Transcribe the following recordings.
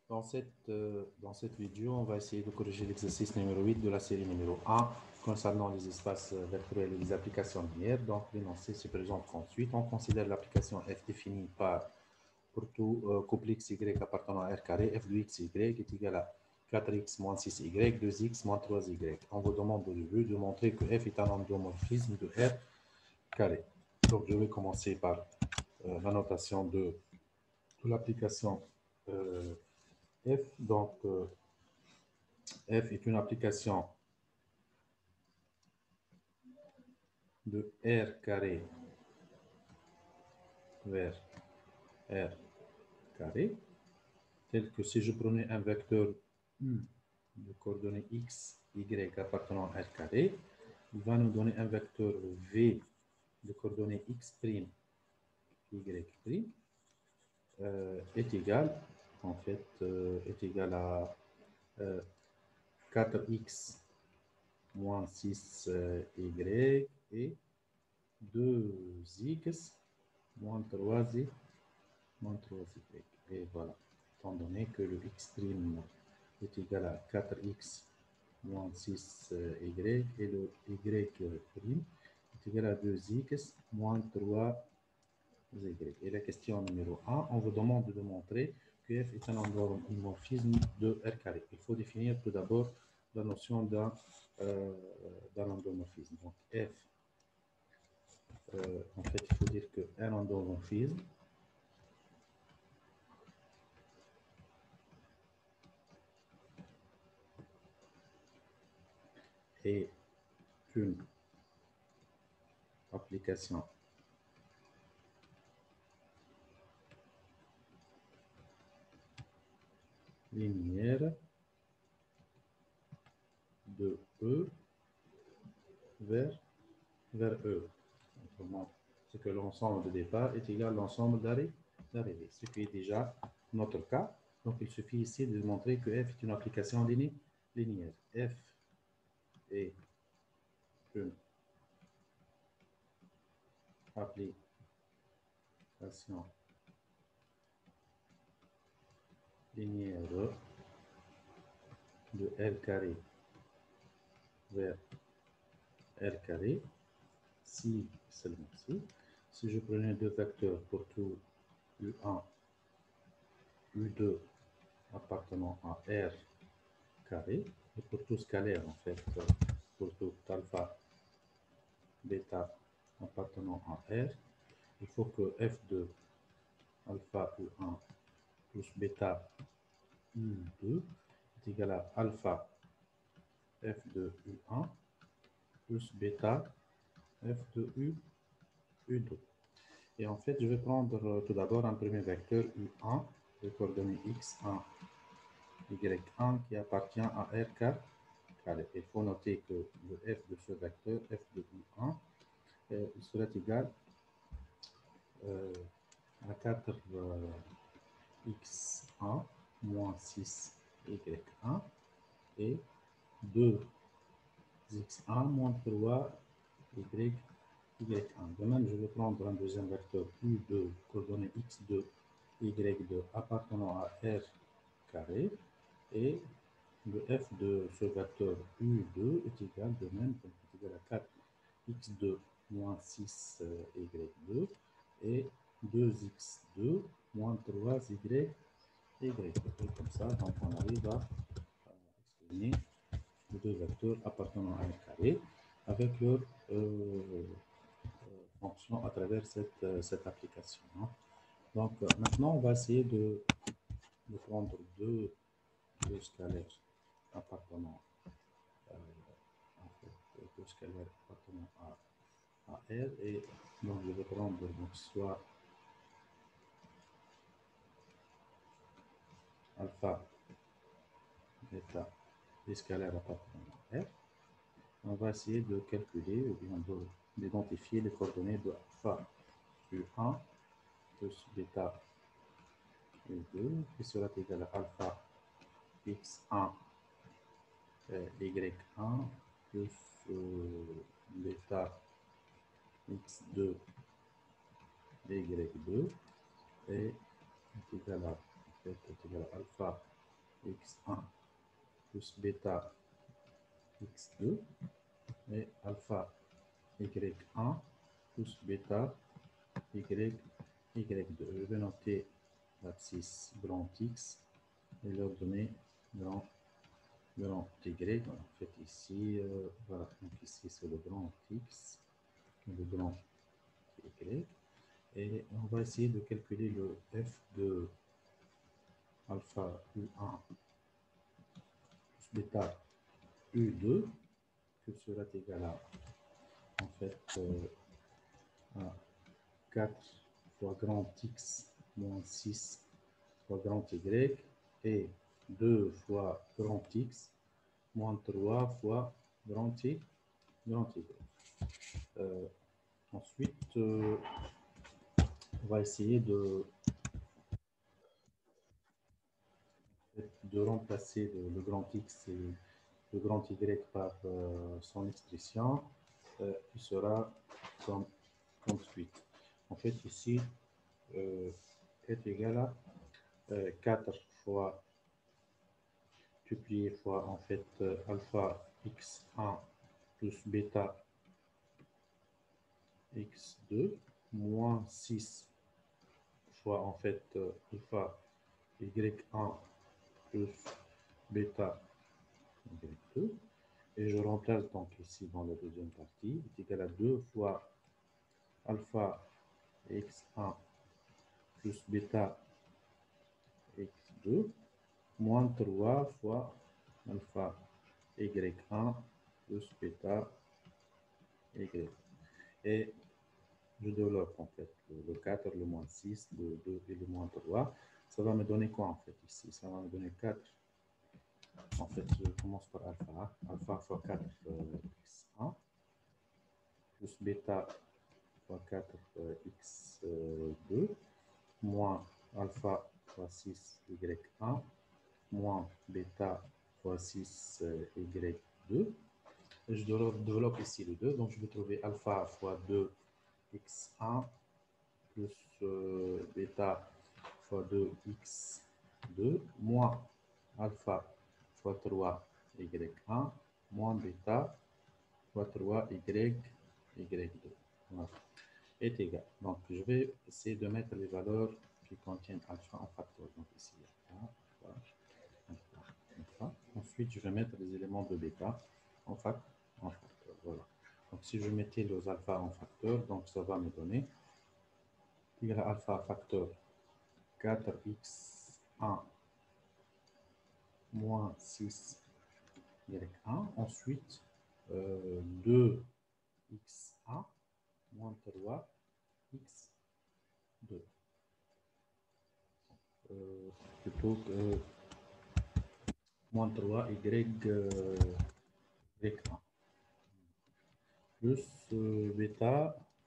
Dans cette vidéo, on va essayer de corriger l'exercice numéro 8 de la série numéro 1 concernant les espaces vectoriels et les applications linéaires. Donc, l'énoncé se présente ensuite. On considère l'application f définie par, pour tout couple x, y appartenant à R carré, f de x, y est égal à 4x moins 6y, 2x moins 3y. On vous demande au début de montrer que f est un endomorphisme de R carré. Donc, je vais commencer par la notation de l'application f. Donc, f est une application de R carré vers R carré, tel que si je prenais un vecteur U de coordonnées x, y appartenant à R carré, il va nous donner un vecteur V de coordonnées x', y', est égal, en fait, est égal à 4x moins 6y et 2x moins 3y moins 3y. Et voilà, étant donné que le x' est égal à 4x moins 6y et le y' est égal à 2x moins 3y. Et la question numéro 1, on vous demande de montrer que f est un endomorphisme de R carré. Il faut définir tout d'abord la notion d'un endomorphisme. Donc f, en fait, il faut dire qu'un endomorphisme est une application linéaire de E vers E. Autrement, c'est que l'ensemble de départ est égal à l'ensemble d'arrivée, ce qui est déjà notre cas. Donc, il suffit ici de montrer que f est une application linéaire. F est une application linéaire de R carré vers R carré, si, seulement si je prenais deux vecteurs pour tout U1, U2 appartenant à R carré, et pour tout scalaire, en fait, pour tout alpha, bêta appartenant à R, il faut que f de alpha U1 plus bêta U2 est égal à alpha f de U1 plus bêta f de U2. Et en fait, je vais prendre tout d'abord un premier vecteur U1 de coordonnées x1, y1 qui appartient à R carré. Il faut noter que le f de ce vecteur, f de U1, il serait égal à 4x1 moins 6y1 et 2x1 moins 3y1. De même, je vais prendre un deuxième vecteur U2, coordonnée x2, y2 appartenant à R carré, et le f de ce vecteur U2 est égal de même, donc est égal à 4x2 moins 6y2 et 2x2 moins 3y. Et comme ça, donc on arrive à exprimer les deux vecteurs appartenant à R carré avec leur fonction à travers cette application. Donc maintenant, on va essayer de prendre deux scalaires appartenant en fait, deux scalaires appartenant à R, et donc je vais prendre donc soit alpha, bêta, des scalaires appartenant à R. On va essayer de calculer ou bien d'identifier les coordonnées de alpha U1 plus bêta U2 qui sera égal à alpha x1 y1 plus bêta x2 y2 et est égal à alpha plus bêta x2 et alpha y1 plus bêta y2. Je vais noter l'abscisse grand X et leur donner grand Y. En fait, ici, voilà. Donc, ici, c'est le grand X, le grand Y. Et on va essayer de calculer le f de alpha U1 plus bêta U2, que sera égal à, en fait, à 4 fois grand X moins 6 fois grand Y et 2 fois grand X moins 3 fois grand Y. Ensuite, on va essayer de remplacer le grand X et le grand Y par son expression, qui sera comme suite. En fait, ici, est égal à 4 fois multiplié fois en fait alpha x1 plus bêta x2 moins 6 fois en fait alpha y1 plus bêta y2. Et je remplace donc ici dans la deuxième partie, est égal à 2 fois alpha x1 plus bêta x2 moins 3 fois alpha y1 plus bêta y. Et je développe en fait le 4, le moins 6, le 2 et le moins 3. Ça va me donner quoi en fait ici? Ça va me donner 4. En fait, je commence par alpha. Alpha fois 4 x1 plus bêta fois 4 x2 moins alpha fois 6 y1 moins bêta fois 6 y2. Et je développe ici le 2. Donc, je vais trouver alpha fois 2 x1 plus bêta fois 2 x2 moins alpha fois 3 y1 moins bêta fois 3 y2 voilà, est égal. Donc, je vais essayer de mettre les valeurs qui contiennent alpha en facteur. Donc, ici, alpha, alpha, alpha. Ensuite, je vais mettre les éléments de bêta en facteur. Voilà. Donc, si je mettais les alpha en facteur, donc ça va me donner égal à alpha facteur 4x1 moins 6y1. Ensuite, 2x1 moins 3x2. Plutôt que moins 3y, y1. Plus bêta,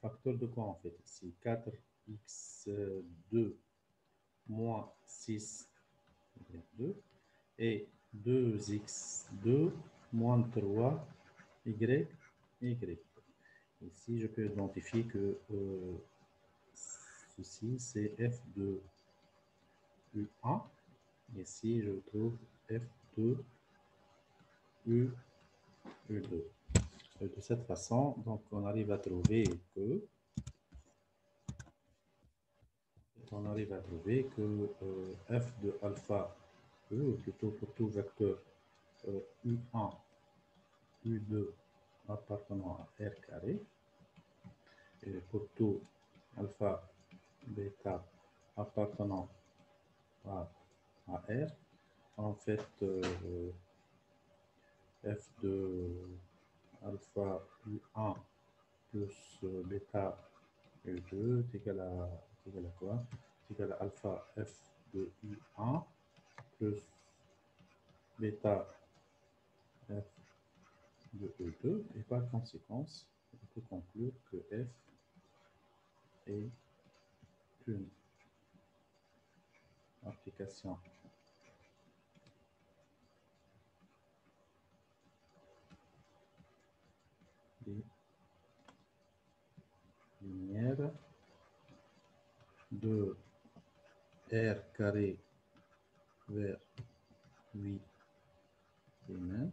facteur de quoi en fait? C'est 4x2 moins 6y2 et 2x2 moins 3y. Ici, je peux identifier que ceci, c'est f de U1. Ici, je trouve f de U2. De cette façon, donc, on arrive à trouver que f de alpha E, ou plutôt pour tout vecteur U1, U2 appartenant à R carré, et pour tout alpha bêta appartenant à R, en fait, f de alpha U1 plus bêta U2 est égal à quoi? C'est égal à alpha f de U1 plus bêta f de E2, et par conséquence, on peut conclure que f est une application linéaire de R carré vers 8 Riemann,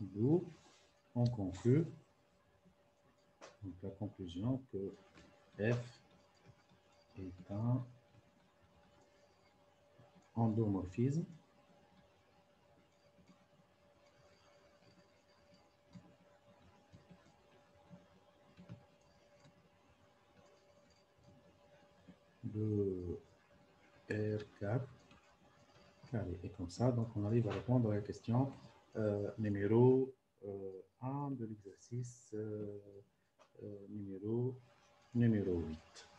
d'où on conclut donc la conclusion que F est un endomorphisme de R4 carré. Et comme ça, donc on arrive à répondre à la question numéro 1 de l'exercice numéro 8.